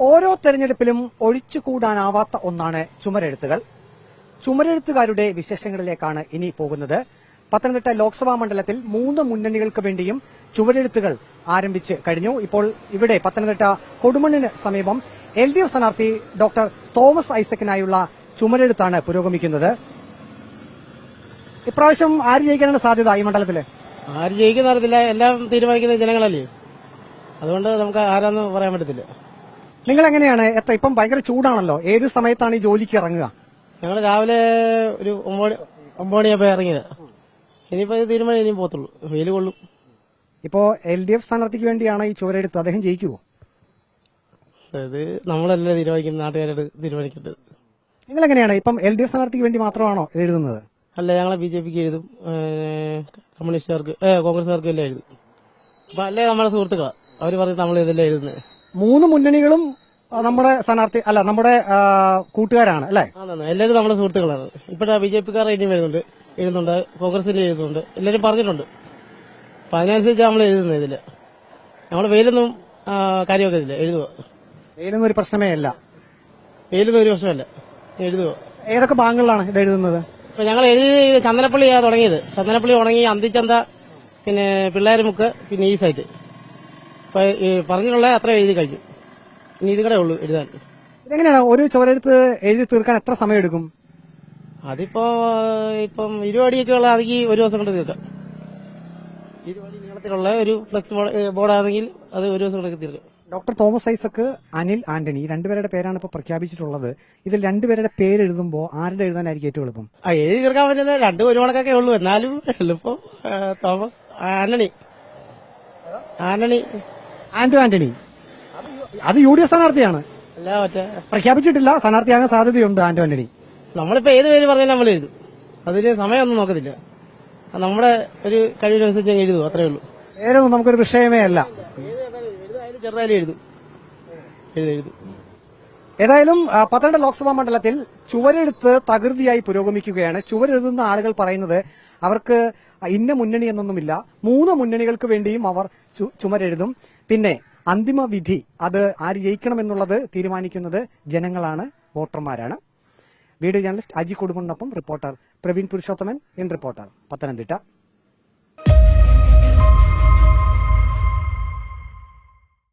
ഓരോ തെരഞ്ഞെടുപ്പിലും ഒഴിച്ചുകൂടാനാവാത്ത ഒന്നാണ് ചുമരെഴുത്തുകൾ. ചുമരെഴുത്തുകാരുടെ വിശേഷങ്ങളിലേക്കാണ് ഇനി പോകുന്നത്. പത്തനംതിട്ട ലോക്സഭാ മണ്ഡലത്തിൽ 3 മുന്നണികൾക്ക് വേണ്ടിയും ചുവരെഴുത്തുകൾ ആരംഭിച്ച് കഴിഞ്ഞു. ഇപ്പോൾ ഇവിടെ പത്തനംതിട്ട കൊടുമണ്ണിന് സമീപം LDF സ്ഥാനാർത്ഥി ഡോക്ടർ തോമസ് ഐസക്കിനായുള്ള ചുമരെഴുത്താണ് പുരോഗമിക്കുന്നത്. ഇപ്രാവശ്യം ആര് ജയിക്കാനാണ് സാധ്യത? ഈ മണ്ഡലത്തില് ആര് ജയിക്കുന്ന അറിയത്തില്ല, എല്ലാം തീരുമാനിക്കുന്നത് ജനങ്ങളല്ലേ, അതുകൊണ്ട് നമുക്ക് ആരാന്ന് പറയാൻ പറ്റത്തില്ല. നിങ്ങൾ എങ്ങനെയാണ് ഇപ്പം ഭയങ്കര ചൂടാണല്ലോ, ഏത് സമയത്താണ് ഈ ജോലിക്ക് ഇറങ്ങുക? ഞങ്ങൾ രാവിലെ ഒരു 9 മണിയാകുമ്പോ ഇറങ്ങിയത്. ഇനിയിപ്പോ ഇത് തീരുമാനം ഇനിയും പോകത്തുള്ളൂ, വെയിൽ കൊള്ളും. ഇപ്പോ LDF സ്ഥാനാർത്ഥിക്ക് വേണ്ടിയാണ് ഈ ചുവരെഴുത്ത്, അദ്ദേഹം ജയിക്കുമോ? അത് നമ്മളല്ലേ തീരുമാനിക്കുന്നത്, നാട്ടുകാരോട് തീരുമാനിക്കേണ്ടത്. നിങ്ങൾ എങ്ങനെയാണ് ഇപ്പം LDF സ്ഥാനാർത്ഥിക്ക് വേണ്ടി മാത്രമാണോ എഴുതുന്നത്? അല്ല, ഞങ്ങളെ BJPക്ക് എഴുതും, കമ്മ്യൂണിസ്റ്റുകാർക്ക് കോൺഗ്രസുകാർക്കും എല്ലാം എഴുതും. അപ്പൊ അല്ലേ നമ്മുടെ സുഹൃത്തുക്കളാ, അവര് പറഞ്ഞ് നമ്മൾ ഇതെല്ലാം എഴുതുന്നത്. 3 മുന്നണികളും നമ്മുടെ സ്ഥാനാർത്ഥി അല്ല, നമ്മുടെ കൂട്ടുകാരാണ് അല്ലെ? എല്ലാവരും നമ്മുടെ സുഹൃത്തുക്കളാണ്. ഇപ്പോഴാ BJPക്കാർ ഇനിയും എഴുതുന്നുണ്ട്, കോൺഗ്രസിന്റെ എഴുതുന്നുണ്ട്, എല്ലാവരും പറഞ്ഞിട്ടുണ്ട്. അപ്പൊ അതിനനുസരിച്ച് നമ്മൾ എഴുതുന്നത്. ഇതില് നമ്മള് വെയിലൊന്നും കാര്യമൊക്കെ ഇതില്ല, എഴുതുക. വെയിലൊന്നും ഒരു പ്രശ്നമേ അല്ല, വെയിലൊന്നും ഒരു പ്രശ്നമല്ല, എഴുതുക. ഏതൊക്കെ ഭാഗങ്ങളിലാണ് ഇത് എഴുതുന്നത്? ഇപ്പൊ ഞങ്ങൾ എഴുതി ചന്ദനപ്പള്ളിയാണ് തുടങ്ങിയത്. ചന്ദനപ്പള്ളി ഉണങ്ങി അന്തിച്ചന്ത, പിന്നെ പിള്ളേരുമുക്ക്, പിന്നെ ഈ സൈറ്റ്. ഇപ്പൊ പറഞ്ഞിട്ടുള്ള അത്ര എഴുതി കഴിഞ്ഞു, ഇനി ഇത് കൂടെ ഉള്ളൂ എഴുതാൻ. ഇതെങ്ങനെയാണ് ഒരു ചുവരെഴുത്ത് എഴുതി തീർക്കാൻ എത്ര സമയം എടുക്കും? അതിപ്പോ ഇപ്പം 20 അടിയൊക്കെ ഉള്ള ആണെങ്കിൽ ഒരു ദിവസം കൊണ്ട് തീർക്കാം. 20 അടി നീളത്തിലുള്ള ഒരു ഫ്ലെക്സ് ബോർഡാണെങ്കിൽ അത് ഒരു ദിവസം കൊണ്ട് തീർക്കാം. ഡോക്ടർ തോമസ് ഐസക്, അനിൽ ആന്റണി, രണ്ടുപേരുടെ പേരാണ് ഇപ്പൊ പ്രഖ്യാപിച്ചിട്ടുള്ളത്. ഇതിൽ രണ്ടുപേരുടെ പേര് എഴുതുമ്പോൾ ആരുടെ എഴുതാനായിരിക്കും ഏറ്റവും എളുപ്പം? എഴുതി തീർക്കാൻ പറ്റുന്നത് 2 ഒരു കണക്കൊക്കെ ഉള്ളൂ, എന്നാലും എളുപ്പം തോമസ് ആന്റണി. ആന്റണി അത് UDF സ്ഥാനാർത്ഥിയാണ്. അല്ല, മറ്റേ പ്രഖ്യാപിച്ചിട്ടില്ല, സ്ഥാനാർത്ഥിയാകാൻ സാധ്യതയുണ്ട് ആന്റണി. നമ്മളിപ്പോ ഏത് പേര് പറഞ്ഞാലും നമ്മൾ എഴുതും, അതിന് സമയമൊന്നും നോക്കത്തില്ല. നമ്മുടെ ഒരു കഴിവിനനുസരിച്ച് എഴുതും, അത്രേ ഉള്ളൂ. പേരൊന്നും നമുക്കൊരു വിഷയമേ അല്ല, ചെറുതായാലും എഴുതും. ഏതായാലും പത്തനംതിട്ട ലോക്സഭാ മണ്ഡലത്തിൽ ചുവരെഴുത്ത് തകൃതിയായി പുരോഗമിക്കുകയാണ്. ചുവരെഴുതുന്ന ആളുകൾ പറയുന്നത് അവർക്ക് ഇന്ന മുന്നണി എന്നൊന്നുമില്ല, 3 മുന്നണികൾക്ക് വേണ്ടിയും അവർ ചുമരെഴുതും. പിന്നെ അന്തിമ വിധി അത് ആര് ജയിക്കണമെന്നുള്ളത് തീരുമാനിക്കുന്നത് ജനങ്ങളാണ്, വോട്ടർമാരാണ്. വീഡിയോ ജേർണലിസ്റ്റ് അജി കൊടുമണ്ണൊപ്പം reporter Praveen Purushothaman, in reporter, Pathanamthitta.